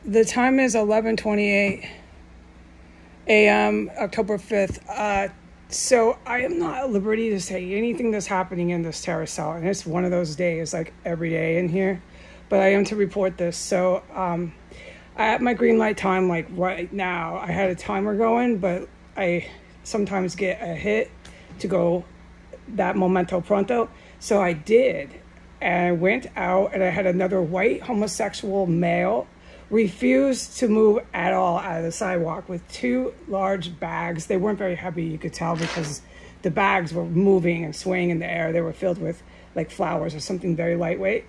The time is 11:28 a.m., October 5th. So I am not at liberty to say anything that's happening in this terror cell. And it's one of those days, like every day in here. But I am to report this. So I have my green light time, like right now. I had a timer going, but I sometimes get a hit to go that momento pronto. So I did. And I went out and I had another white homosexual male refused to move at all out of the sidewalk with two large bags. They weren't very heavy, you could tell, because the bags were moving and swaying in the air. They were filled with like flowers or something very lightweight.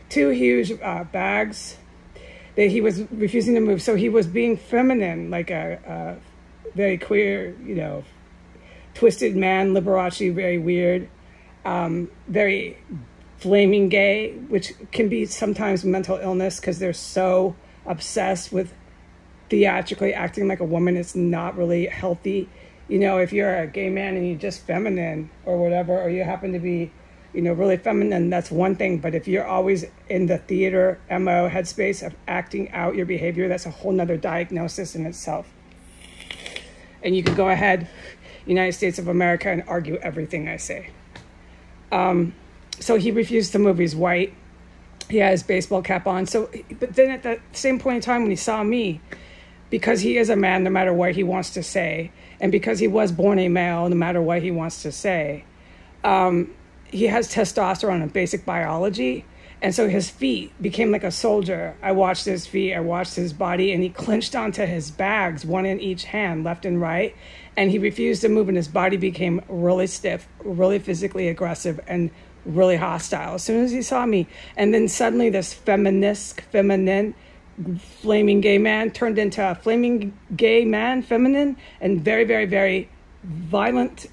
Two huge bags that he was refusing to move. So he was being feminine, like a very queer, you know, twisted man, Liberace, very weird, very flaming gay, which can be sometimes mental illness because they're so obsessed with theatrically acting like a woman. It's not really healthy. You know, if you're a gay man and you're just feminine or whatever, or you happen to be, you know, really feminine, that's one thing. But if you're always in the theater MO headspace of acting out your behavior, that's a whole nother diagnosis in itself. And you can go ahead, United States of America, and argue everything I say. So he refused to move. He's white. He had his baseball cap on. So, but then at the same point in time when he saw me, because he is a man no matter what he wants to say, and because he was born a male no matter what he wants to say, he has testosterone and basic biology. And so his feet became like a soldier. I watched his feet, I watched his body, and he clenched onto his bags, one in each hand, left and right. And he refused to move, and his body became really stiff, really physically aggressive, and really hostile as soon as he saw me. And then suddenly this feminine, flaming gay man turned into a flaming gay man, feminine, and very, very, very violent,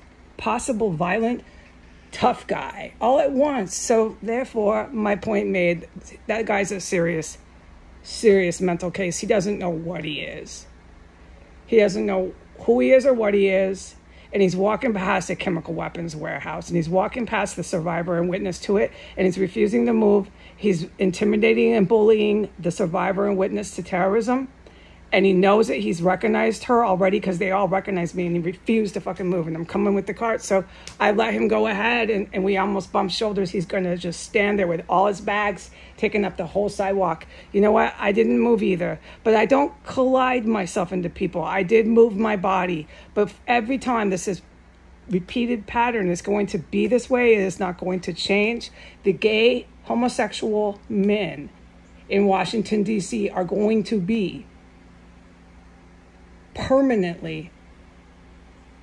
tough guy all at once. So therefore, my point made, that guy's a serious mental case. He doesn't know what he is. He doesn't know who he is or what he is. And he's walking past a chemical weapons warehouse, and he's walking past the survivor and witness to it, and he's refusing to move. He's intimidating and bullying the survivor and witness to terrorism. And he knows that he's recognized her already because they all recognize me, and he refused to fucking move. And I'm coming with the cart. So I let him go ahead, and we almost bumped shoulders. He's going to just stand there with all his bags taking up the whole sidewalk. You know what? I didn't move either. But I don't collide myself into people. I did move my body. But every time this is repeated pattern is going to be this way, it is not going to change. The gay homosexual men in Washington, D.C. are going to be permanently,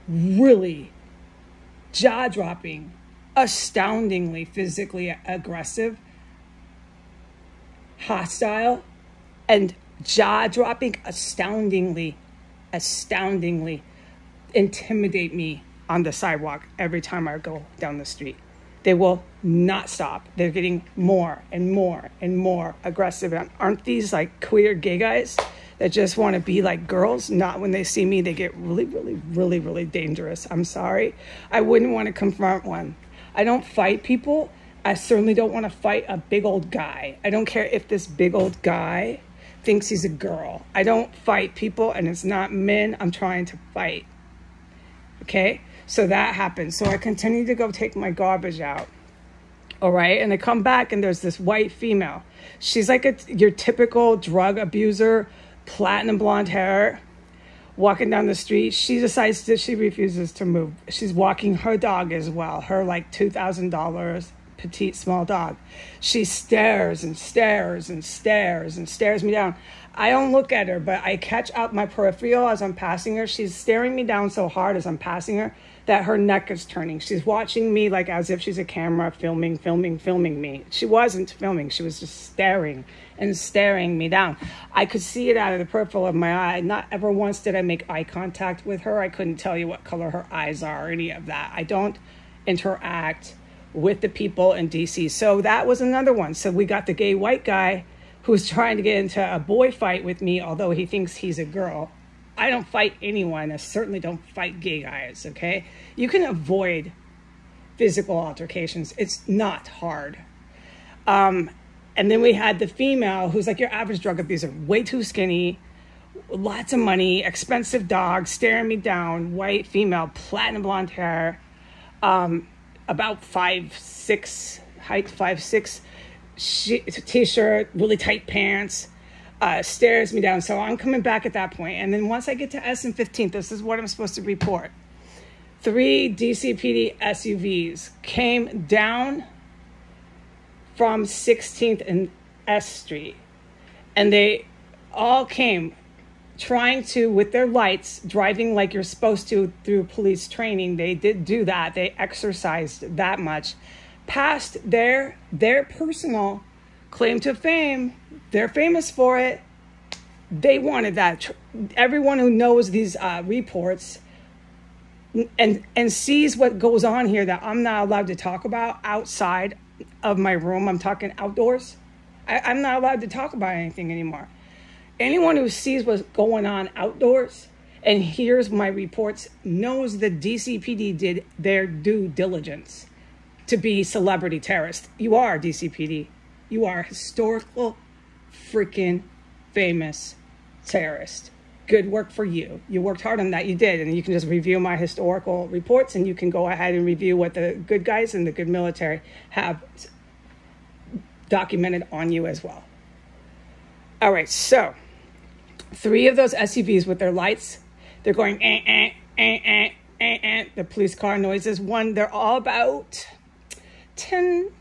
really jaw-dropping, astoundingly physically aggressive, hostile, and jaw-dropping, astoundingly intimidate me on the sidewalk every time I go down the street. They will not stop. They're getting more and more and more aggressive. And aren't these like queer gay guys that just want to be like girls? Not when they see me, they get really, really, really, really dangerous. I'm sorry. I wouldn't want to confront one. I don't fight people. I certainly don't want to fight a big old guy. I don't care if this big old guy thinks he's a girl. I don't fight people, and it's not men I'm trying to fight. Okay? So that happens. So I continue to go take my garbage out. All right? And I come back, and there's this white female. She's like your typical drug abuser, platinum blonde hair, walking down the street. She decides that she refuses to move. She's walking her dog as well, her like $2,000 petite small dog. She stares and stares and stares and stares me down. I don't look at her, but I catch out my peripheral as I'm passing her. She's staring me down so hard as I'm passing her that her neck is turning. She's watching me like as if she's a camera filming me. She wasn't filming. She was just staring and staring me down. I could see it out of the peripheral of my eye. Not ever once did I make eye contact with her. I couldn't tell you what color her eyes are or any of that. I don't interact with the people in DC. So that was another one. So we got the gay white guy who's trying to get into a boy fight with me, although he thinks he's a girl. I don't fight anyone. I certainly don't fight gay guys, okay? You can avoid physical altercations. It's not hard. And And then we had the female who's like your average drug abuser, way too skinny, lots of money, expensive dog, staring me down, white female, platinum blonde hair, about 5'6", height 5'6", t-shirt, really tight pants, stares me down. So I'm coming back at that point. And then once I get to S and 15th, this is what I'm supposed to report. 3 DCPD SUVs came down from 16th and S Street. And they all came trying to, with their lights, driving like you're supposed to through police training. They did do that. They exercised that much. Past their personal claim to fame. They're famous for it. They wanted that. Everyone who knows these reports and sees what goes on here that I'm not allowed to talk about outside of my room. I'm talking outdoors. I'm not allowed to talk about anything anymore. Anyone who sees what's going on outdoors and hears my reports knows the DCPD did their due diligence to be celebrity terrorists. You are DCPD. You are historical, freaking famous terrorist. Good work for you. You worked hard on that. You did. And you can just review my historical reports, and you can go ahead and review what the good guys and the good military have documented on you as well. All right, so 3 of those SUVs with their lights, they're going the police car noises. One, they're all about 10,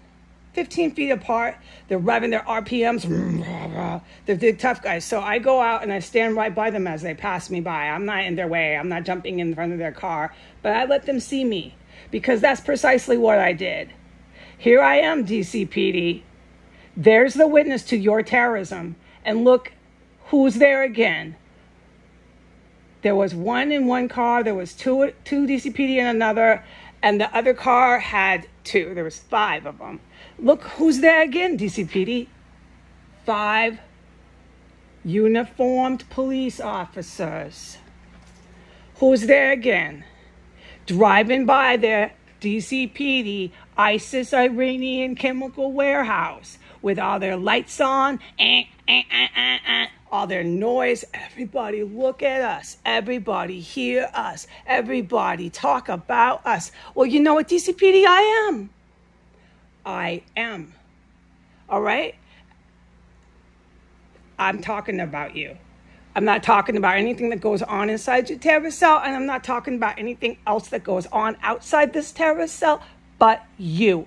15 feet apart. They're revving their RPMs. They're big tough guys. So I go out and I stand right by them as they pass me by. I'm not in their way. I'm not jumping in front of their car, but I let them see me because that's precisely what I did. Here I am, DCPD. There's the witness to your terrorism. And look who's there again. There was one in one car. There was two DCPD in another. And the other car had 2. There was 5 of them. Look who's there again, DCPD. 5 uniformed police officers. Who's there again? Driving by their DCPD ISIS Iranian chemical warehouse with all their lights on, all their noise. Everybody look at us. Everybody hear us. Everybody talk about us. Well, you know what, DCPD, I am. I am. All right? I'm talking about you. I'm not talking about anything that goes on inside your terrorist cell, and I'm not talking about anything else that goes on outside this terrorist cell, but you.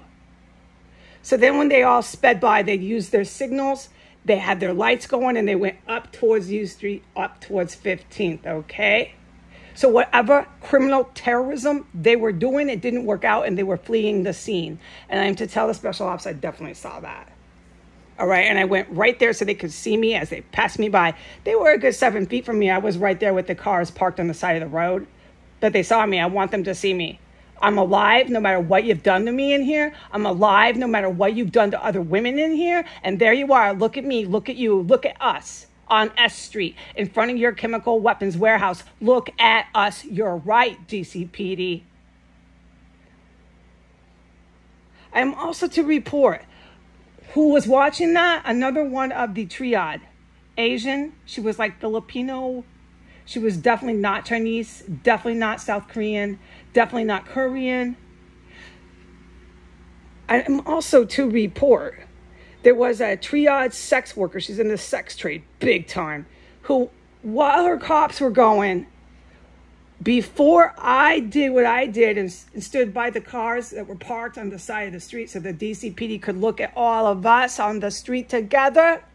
So then when they all sped by, they used their signals. They had their lights going, and they went up towards U Street, up towards 15th, okay? So whatever criminal terrorism they were doing, it didn't work out, and they were fleeing the scene. And I'm to tell the special ops, I definitely saw that. All right, and I went right there so they could see me as they passed me by. They were a good 7 feet from me. I was right there with the cars parked on the side of the road. But they saw me. I want them to see me. I'm alive no matter what you've done to me in here. I'm alive no matter what you've done to other women in here. And there you are. Look at me. Look at you. Look at us on S Street in front of your chemical weapons warehouse. Look at us. You're right, DCPD. I'm also to report who was watching that. Another one of the triad. Asian. She was like Filipino. She was definitely not Chinese, definitely not South Korean, definitely not Korean. I'm also to report there was a triad sex worker. She's in the sex trade big time, who, while her cops were going, before I did what I did and stood by the cars that were parked on the side of the street so the DCPD could look at all of us on the street together,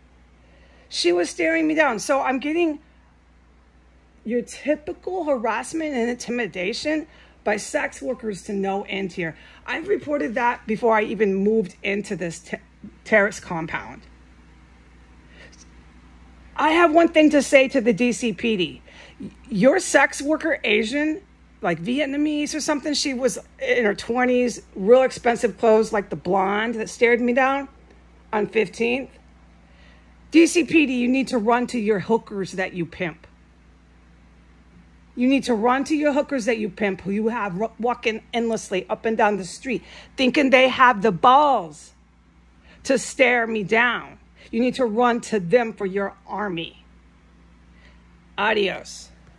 she was staring me down. So I'm getting your typical harassment and intimidation by sex workers to no end here. I've reported that before I even moved into this terrorist compound. I have one thing to say to the DCPD. Your sex worker, Asian, like Vietnamese or something, she was in her 20s, real expensive clothes like the blonde that stared me down on 15th. DCPD, you need to run to your hookers that you pimp. You need to run to your hookers that you pimp, who you have walking endlessly up and down the street, thinking they have the balls to stare me down. You need to run to them for your army. Adios.